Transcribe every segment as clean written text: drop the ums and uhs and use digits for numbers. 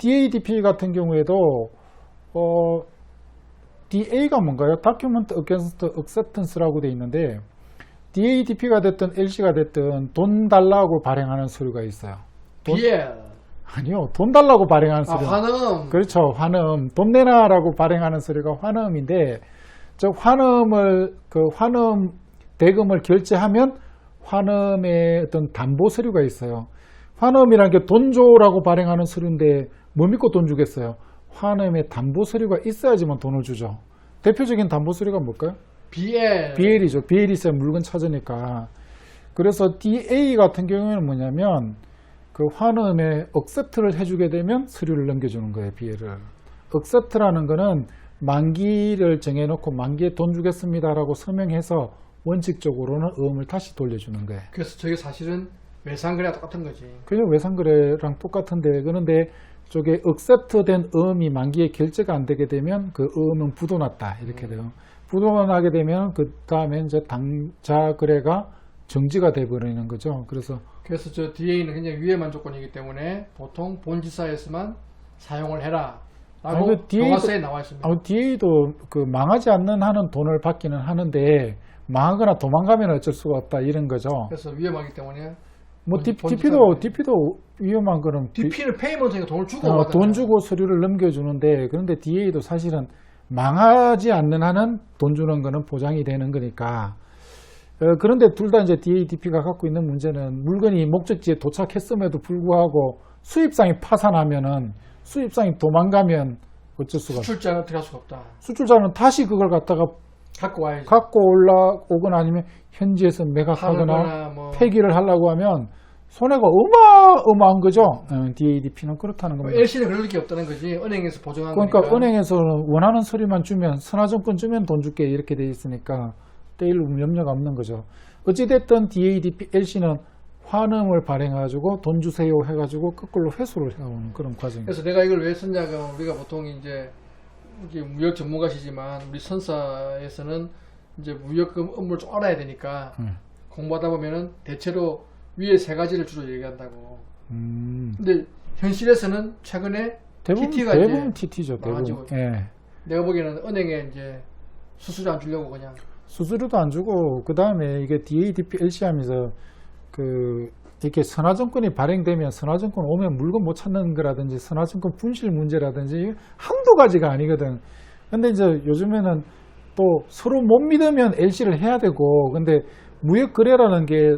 DADP 같은 경우에도 DA가 뭔가요? Document Against Acceptance라고 되어 있는데 DADP가 됐든 LC가 됐든 돈 달라고 발행하는 서류가 있어요. BL. 아니요. 돈 달라고 발행하는 서류. 환음. 그렇죠. 환음. 돈 내놔라고 발행하는 서류가 환음인데 저 환음을 환음 대금을 결제하면 환음의 어떤 담보 서류가 있어요. 환음이라는 게 돈 줘라고 발행하는 서류인데 뭐 믿고 돈 주겠어요? 환음의 담보 서류가 있어야지만 돈을 주죠. 대표적인 담보 서류가 뭘까요? BL. BL이죠. BL이 있어야 물건 찾으니까. 그래서 DA 같은 경우에는 뭐냐면 그 환음에 accept를 해주게 되면 서류를 넘겨주는 거예요. BL을. accept라는 거는 만기를 정해놓고 만기에 돈 주겠습니다라고 서명해서 원칙적으로는 음을 다시 돌려주는 거예요. 그래서 저게 사실은 외상거래와 똑같은 거지. 그죠? 외상거래랑 똑같은데 그런데 저게 accept된 음이 만기에 결제가 안 되게 되면 그 음은 부도났다 이렇게 돼요. 부도나게 되면 그 다음에 이제 당자 거래가 정지가 돼 버리는 거죠. 그래서 저 DA는 굉장히 위험한 조건이기 때문에 보통 본지사에서만 사용을 해라 라고 교과서에 나와 있습니다. DA도 그 망하지 않는 한은 돈을 받기는 하는데 망하거나 도망가면 어쩔 수가 없다 이런 거죠. 그래서 위험하기 때문에 뭐 DP도 위험한 거는 DP는 페이먼트니까 돈을 주고 돈 주고 서류를 넘겨주는데 그런데 DA도 사실은 망하지 않는 한은 돈 주는 거는 보장이 되는 거니까 그런데 둘 다 이제 DADP가 갖고 있는 문제는 물건이 목적지에 도착했음에도 불구하고 수입상이 파산하면은 수입상이 도망가면 어쩔 수가 없다. 수출자는 어떻게 할 수가 없다. 수출자는 다시 그걸 갖다가 갖고 와야지. 갖고 올라오거나 아니면 현지에서 매각하거나 뭐 폐기를 하려고 하면 손해가 어마어마한 거죠. DADP는 그렇다는 겁니다. LC는 그럴 게 없다는 거지. 은행에서 보증한 그러니까 거니까. 은행에서는 원하는 서류만 주면 선화증권 주면 돈 줄게 이렇게 돼 있으니까 떼일 염려가 없는 거죠. 어찌됐든 DADP, LC는 환음을 발행해가지고 돈 주세요 해가지고 거꾸로 회수를 해오는 그런 과정이에요. 그래서 내가 이걸 왜 썼냐면 우리가 보통 이제 무역 전문가시지만 우리 선사에서는 이제 무역 업무를 좀 알아야 되니까 공부하다 보면은 대체로 위에 세 가지를 주로 얘기한다고. 근데 현실에서는 최근에 TT가 대부분 TT죠. 대부분. 예. 내가 보기에는 은행에 이제 수수료 안 주려고 그냥. 수수료도 안 주고 그 다음에 이게 DADP, LC 하면서 이렇게 선화증권이 발행되면 선화증권 오면 물건 못 찾는 거라든지 선화증권 분실 문제라든지 한두 가지가 아니거든. 근데 이제 요즘에는 또 서로 못 믿으면 LC를 해야 되고 근데 무역 거래라는 게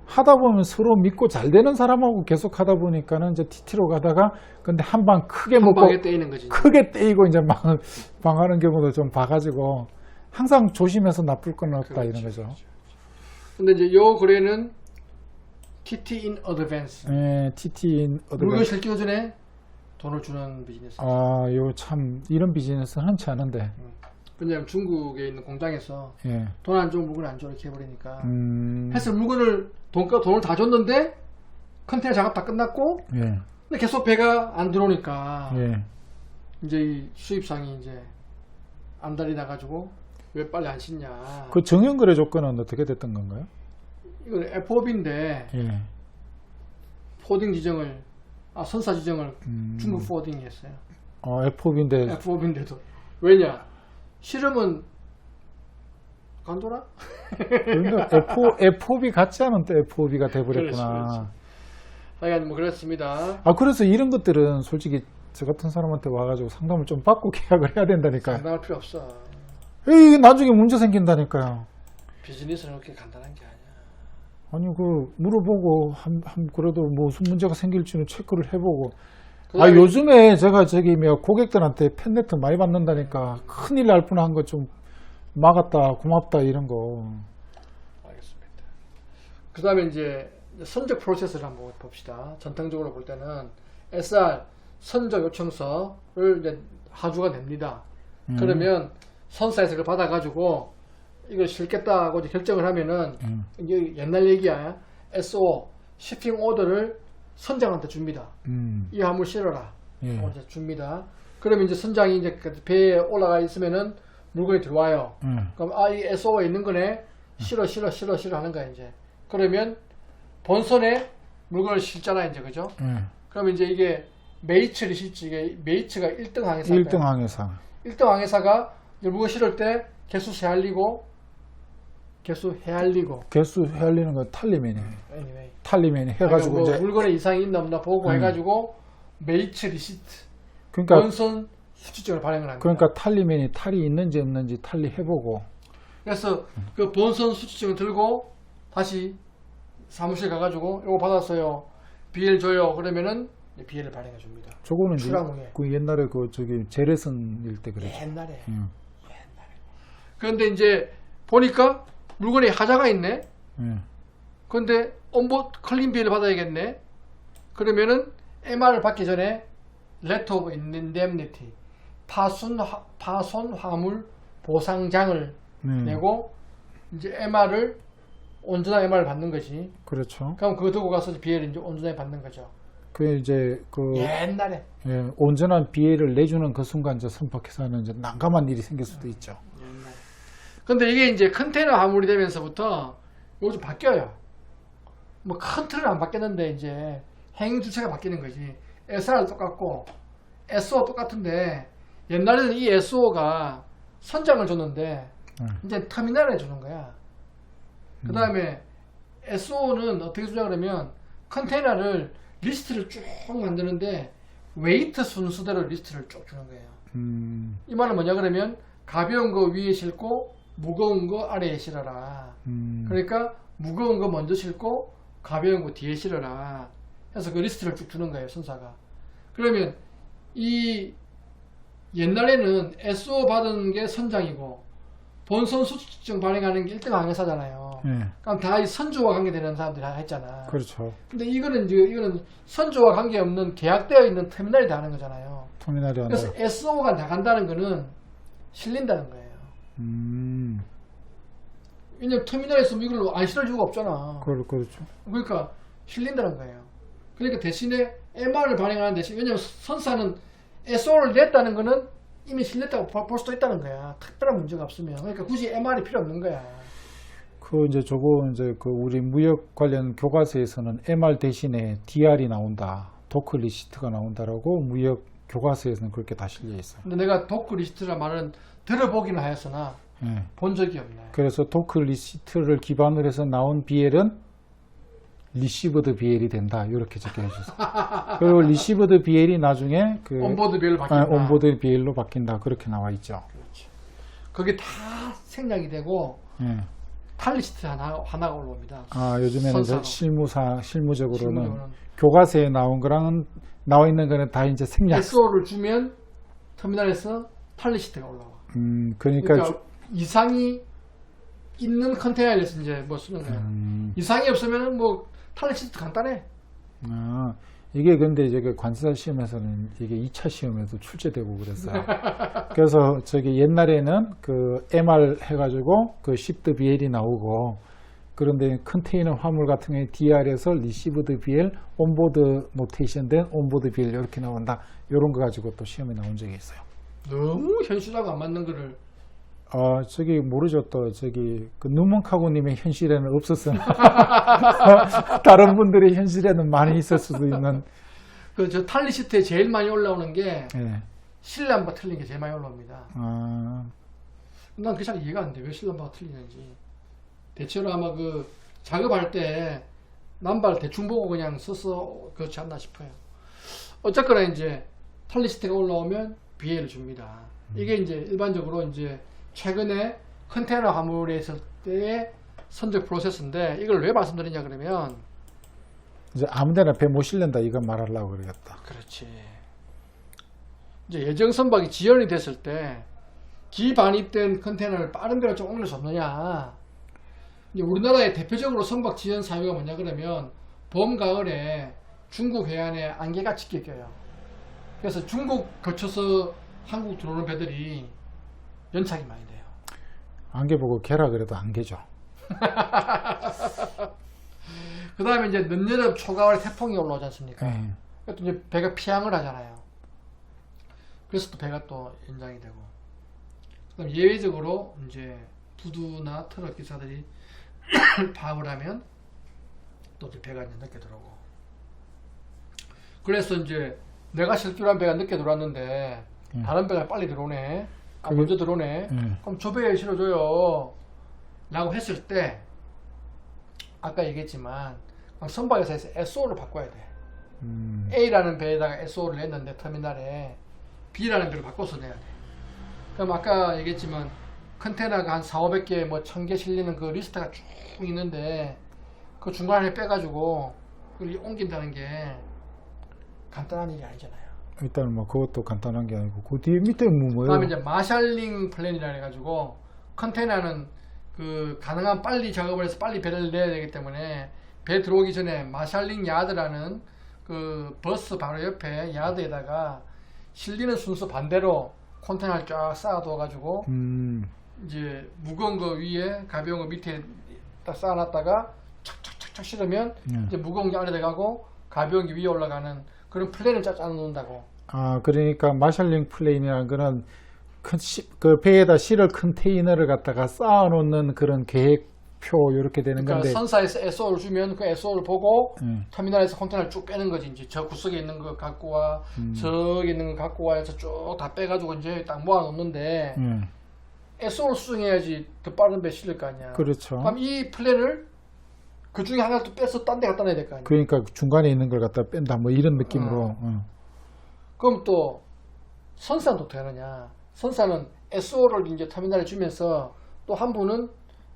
하다 보면 서로 믿고 잘 되는 사람하고 계속 하다 보니까는 이제 TT로 가다가 근데 한 방 크게 먹고 방에 떼이는 거지. 크게 떼이고 이제 망하는 경우도 좀 봐가지고 항상 조심해서 나쁠 건 없다 이런 거죠. 근데 이제 요 거래는 TT in advance. 예, TT in advance. 물건 실기 전에 돈을 주는 비즈니스. 요 참 이런 비즈니스는 흔치 않은데. 왜냐하면 중국에 있는 공장에서 예. 돈 안 좋은 물건 안 줘 이렇게 해버리니까 해서 물건을 돈을 다 줬는데 컨테이너 작업 다 끝났고 예. 근데 계속 배가 안 들어오니까 예. 이제 이 수입상이 이제 안달이 나가지고 왜 빨리 안 씻냐. 그 정형거래 조건은 어떻게 됐던 건가요? 이건 FOB인데 예. 포딩 지정을 선사 지정을 중국 포딩이 했어요. FOB인데 FOB인데도 왜냐? 실험은 안 돌아? 그러니까 FOB 같지 않은 또 FOB가 돼버렸구나. 하여간 뭐 그렇습니다. 그래서 이런 것들은 솔직히 저 같은 사람한테 와가지고 상담을 좀 받고 계약을 해야 된다니까요. 상담할 필요 없어. 이게 나중에 문제 생긴다니까요. 비즈니스는 그렇게 간단한 게 아니야. 아니 물어보고 그래도 뭐 무슨 문제가 생길지는 체크를 해보고. 요즘에 제가 고객들한테 팬레터 많이 받는다니까 큰일 날 뻔한 거 좀 막았다, 고맙다 이런 거. 알겠습니다. 그 다음에 이제 선적 프로세스를 한번 봅시다. 전통적으로 볼 때는 SR 선적 요청서를 이제 하주가 냅니다. 그러면 선사에서 그걸 받아가지고 이걸 실겠다고 이제 결정을 하면은 이게 옛날 얘기야. SO shipping order를 선장한테 줍니다. 이 화물 실어라. 예. 이제 줍니다. 그러면 이제 선장이 이제 그 배에 올라가 있으면은 물건이 들어와요. 그럼 이 SO가 있는 거네. 실어 하는 거야 이제. 그러면 본선에 물건을 실잖아 이제 그죠? 그러면 이제 이게 메이츠를 실지. 이게 메이츠가 1등 항해사. 1등 항해사. 1등 항해사가 이제 물건 실을 때 개수 헤알리고 개수 헤아리는 거 탈리맨이에요. anyway. 탈리맨이 해가지고 뭐 이제 물건에 이상이 있나 없나 보고 해가지고 메이츠 리시트 그러니까 본선 수치증을 발행을 합니다. 그러니까 탈리맨이 탈이 있는지 없는지 탈리 해보고. 그래서 그 본선 수치증을 들고 다시 사무실 가가지고 이거 받았어요. BL 줘요. 그러면은 BL을 발행해 줍니다. 저거는 이제 출항 후에. 그 옛날에 그 저기 재래선일 때 그랬죠. 옛날에. 응. 그런데 이제 보니까 물건에 하자가 있네. 응. 그런데 온보드 클린 BL을 받아야겠네. 그러면은 MR을 받기 전에 Letter of Indemnity 파손 화물 보상장을 내고 이제 MR을 온전한 MR을 받는 거지. 그렇죠. 그럼 그거 들고 가서 BL을 이제 온전하게 받는 거죠. 그 이제 그 옛날에. 예, 온전한 비해를 내주는 그 순간 이제 선박회사는 이제 난감한 일이 생길 수도 있죠. 옛날에. 근데 이게 이제 컨테이너 화물이 되면서부터 이거 좀 바뀌어요. 뭐 큰 틀은 안 바뀌었는데 이제 행위 주체가 바뀌는 거지. SR 똑같고 SO 똑같은데 옛날에는 이 SO가 선장을 줬는데 이제 터미널에 주는 거야. 그 다음에 SO는 어떻게 주냐 그러면 컨테이너를 리스트를 쭉 만드는데 웨이트 순서대로 리스트를 쭉 주는 거예요. 이 말은 뭐냐 그러면 가벼운 거 위에 싣고 무거운 거 아래에 실어라. 그러니까 무거운 거 먼저 싣고 가벼운 거 뒤에 실어라. 해서 그 리스트를 쭉 주는 거예요, 선사가. 그러면 이 옛날에는 SO 받은 게 선장이고 본선 수출증 발행하는 게 1등 항해사잖아요. 그럼 다 이 선주와 관계되는 사람들이 다 했잖아. 그렇죠. 근데 이거는 선주와 관계없는 계약되어 있는 터미널이 다 하는 거잖아요. 터미널이 한다. 그래서 SO가 나간다는 거는 실린다는 거예요. 왜냐면 터미널에서 이걸 안 실을 이유가 없잖아. 그렇죠. 그러니까 실린다는 거예요. 그러니까 대신에 MR을 발행하는 대신, 왜냐면 선사는 SO를 냈다는 거는 이미 실렸다고 볼 수도 있다는 거야. 특별한 문제가 없으면. 그러니까 굳이 MR이 필요 없는 거야. 그 이제 저거 이제 그 우리 무역 관련 교과서에서는 MR 대신에 DR이 나온다, 도크 리시트가 나온다라고 무역 교과서에서는 그렇게 다 실려 있어요. 근데 내가 도크 리시트라는 말은 들어보기는 하였으나 본 적이 없네. 그래서 도크 리시트를 기반으로 해서 나온 BL은 리시브드 BL이 된다 이렇게 적혀 주셨어요. 그리고 리시브드 BL이 나중에 그 온보드 BL로 바뀐다. 온보드 BL로 바뀐다 그렇게 나와 있죠. 그렇죠. 그게 다 생략이 되고 탈리시트 하나가 올라옵니다. 아 요즘에는 이제 선사로. 실무적으로는 교과서에 나온 거랑 나와 있는 거는 다 이제 생략. SO를 주면 터미널에서 탈리시트가 올라와. 그러니까 이상이 있는 컨테이너에서 이제 뭐 쓰는 거야. 이상이 없으면 뭐 탈리시트 간단해. 아, 이게 근데 이제 그 관세사 시험에서는 이게 2차 시험에도 출제되고 그랬어요. 그래서 저기 옛날에는 그 MR 해가지고 그 시프트 BL이 나오고, 그런데 컨테이너 화물 같은 경우에 DR에서 리시브드 BL, 온보드 노테이션 된 온보드 BL 이렇게 나온다. 이런 거 가지고 또 시험에 나온 적이 있어요. 너무 현실하고 안 맞는 거를. 저기 모르죠. 또 저기 그 누먼카고님의 현실에는 없었어요. 다른 분들의 현실에는 많이 있을 수도 있는. 그 저 탈리시트에 제일 많이 올라오는 게 예. 실람바 틀린 게 제일 많이 올라옵니다. 아, 난 그게 잘 이해가 안 돼. 왜 실람바가 틀리는지. 대체로 아마 그 작업할 때 남발 대충 보고 그냥 써서 그렇지 않나 싶어요. 어쨌거나 이제 탈리시트가 올라오면 BA를 줍니다. 이게 이제 일반적으로 이제 최근에 컨테이너 화물에 있을 때의 선적 프로세스인데, 이걸 왜 말씀드리냐 그러면 이제 아무데나 배 못 실린다 이거 말하려고 그러겠다. 그렇지. 이제 예정 선박이 지연이 됐을 때 기반입된 컨테이너를 빠른 배로 좀 옮길 수 없느냐. 이제 우리나라의 대표적으로 선박 지연 사유가 뭐냐 그러면 봄, 가을에 중국 해안에 안개가 짙게 껴요. 그래서 중국 거쳐서 한국 들어오는 배들이 연착이 많이 돼요. 안개 보고 개라 그래도 안개죠. 그 다음에 이제 늦여름 초가을에 태풍이 올라오지 않습니까? 예. 또 이제 배가 피항을 하잖아요. 그래서 또 배가 또 연장이 되고. 그다음 예외적으로 이제 부두나 트럭 기사들이 파업을 하면 또 이제 배가 이제 늦게 들어오고. 그래서 이제 내가 실기로 한 배가 늦게 들어왔는데 다른 배가 빨리 들어오네. 먼저 들어오네. 그럼 저 배에 실어줘요. 라고 했을 때 아까 얘기했지만 선박회사에서 SO를 바꿔야 돼. A라는 배에다가 SO를 냈는데 터미널에 B라는 배를 바꿔서 내야 돼. 그럼 아까 얘기했지만 컨테이너가 한 4,500개 뭐 1,000개 실리는 그 리스트가 쭉 있는데 그 중간에 빼가지고 그걸 옮긴다는 게 간단한 일이 아니잖아요. 일단 뭐 그것도 간단한 게 아니고 그 뒤에 밑에 뭐예요? 그다음에 이제 마샬링 플랜이라 해가지고 컨테이너는 그 가능한 빨리 작업을 해서 빨리 배를 내야 되기 때문에 배 들어오기 전에 마샬링 야드라는 그 버스 바로 옆에 야드에다가 실리는 순서 반대로 컨테이너를 쫙 쌓아둬가지고 이제 무거운 거 위에 가벼운 거 밑에 딱 쌓아놨다가 착착착착 실으면 이제 무거운 게 아래 들어가고 가벼운 게 위에 올라가는 그런 플랜을 짜 놓는다고. 아, 그러니까 마샬링 플레인이라는 거는 그 배에다 실을 컨테이너를 갖다가 쌓아놓는 그런 계획표 이렇게 되는 그러니까 건데. 선사에서 SO를 주면 그 SO를 보고 터미널에서 컨테이너를 쭉 빼는 거지. 이제 저 구석에 있는 거 갖고 와, 저기 있는 거 갖고 와 해서 쭉 다 빼가지고 이제 딱 모아놓는데 SO를 수정해야지 더 빠른 배 실릴 거 아니야. 그렇죠. 그럼 이 플랜을 그 중에 하나를 또 빼서 딴 데 갖다 놔야 될 거 아니야. 그러니까 중간에 있는 걸 갖다 뺀다 뭐 이런 느낌으로. 그럼 또 선사는 어떻게 하느냐. 선사는 SO를 이제 터미널에 주면서 또 한 분은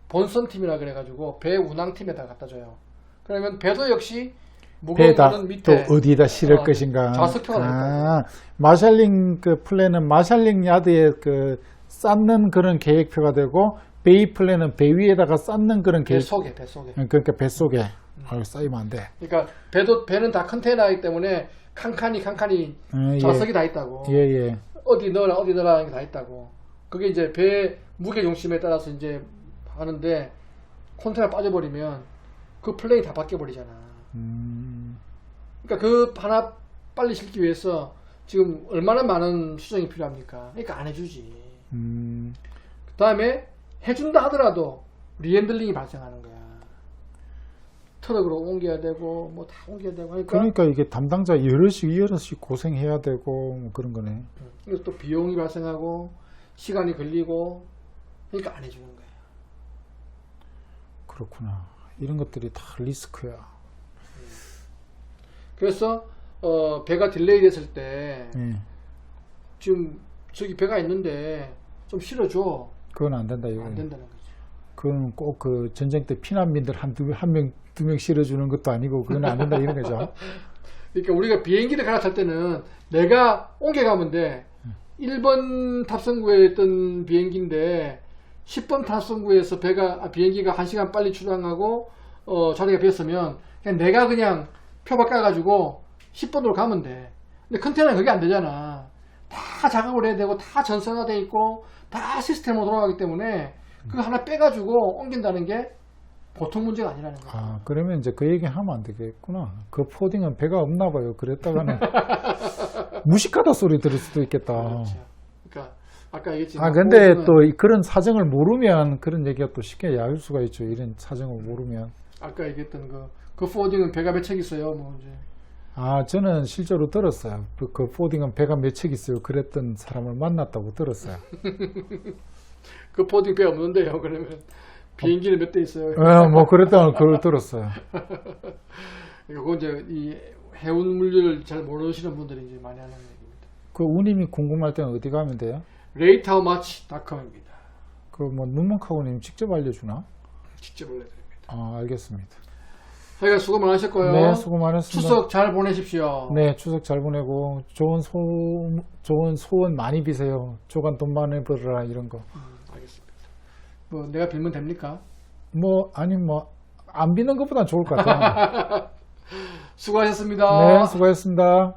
본선팀이라 그래가지고 배 운항팀에다 갖다 줘요. 그러면 배도 역시 무거운 배에다 거는 밑에 또 어디다 실을 것인가. 좌석표가 나있다. 마샬링 그 플랜은 마샬링 야드에 그 쌓는 그런 계획표가 되고 베이 플랜은 배 위에다가 쌓는 그런 배 계획. 속에 배 속에. 그러니까 배 속에 쌓이면 안 돼. 그러니까 배는 다 컨테이너이기 때문에 칸칸이 좌석이 다 있다고. 예. 어디 넣어라 하는 게 다 있다고. 그게 이제 배 무게 중심에 따라서 이제 하는데 컨테이너 빠져버리면 그 플레이 다 바뀌어 버리잖아. 그러니까 그 하나 빨리 실기 위해서 지금 얼마나 많은 수정이 필요합니까? 그러니까 안 해주지. 그 다음에 해준다 하더라도 리핸들링이 발생하는 거야. 트럭으로 옮겨야 되고 뭐 다 옮겨야 되고 하니까. 그러니까 이게 담당자 여럿이 고생해야 되고 뭐 그런 거네. 그래서 또 비용이 발생하고 시간이 걸리고 그러니까 안 해주는 거야. 그렇구나. 이런 것들이 다 리스크야. 그래서 배가 딜레이 됐을 때 지금 저기 배가 있는데 좀 실어줘. 그건 안 된다 이거. 안 된다는 거지. 그건 꼭 그 전쟁 때 피난민들 한 명, 두 명 실어주는 것도 아니고 그건 안 된다 이런 거죠. 그러니까 우리가 비행기를 갈아탈 때는 내가 옮겨가면 돼. 1번 탑승구에 있던 비행기인데 10번 탑승구에서 비행기가 1시간 빨리 출항하고 자리가 비었으면 그냥 내가 그냥 표 바꿔가지고 10번으로 가면 돼. 근데 컨테이너는 그게 안 되잖아. 다 작업을 해야 되고 다 전선화돼 있고 다 시스템으로 돌아가기 때문에 그거 하나 빼가지고 옮긴다는 게 보통 문제가 아니라는 거야. 아, 그러면 이제 그 얘기 하면 안 되겠구나. 그 포딩은 배가 없나 봐요. 그랬다가는 무식하다 소리 들을 수도 있겠다. 그렇죠. 그러니까 아까 얘기했지만. 아, 근데 또 그런 사정을 모르면 그런 얘기가 또 쉽게 야길 수가 있죠. 이런 사정을 모르면. 아까 얘기했던 그 포딩은 배가 몇 척 있어요, 뭐 이제. 아, 저는 실제로 들었어요. 그 포딩은 배가 몇 척 있어요. 그랬던 사람을 만났다고 들었어요. 그 포딩 배 없는데요, 그러면. 비행기는 몇 대 있어요? 뭐 그랬다는 그걸 들었어요. 그거 이제 이 해운 물류를 잘 모르시는 분들이 이제 많이 하는 얘기입니다. 그 우님이 궁금할 때는 어디 가면 돼요? rateHowmuch.com입니다. 그 뭐 눈먼카고님 직접 알려주나? 직접 알려드립니다. 아, 알겠습니다. 하여간 수고 많으셨고요. 네, 수고 많으셨습니다. 추석 잘 보내십시오. 네, 추석 잘 보내고 좋은 소원 많이 비세요. 조간 돈 많이 벌어라 이런 거. 알겠습니다. 뭐 내가 빌면 됩니까? 아니 안 비는 것보단 좋을 것 같아요. 수고하셨습니다. 네, 수고하셨습니다.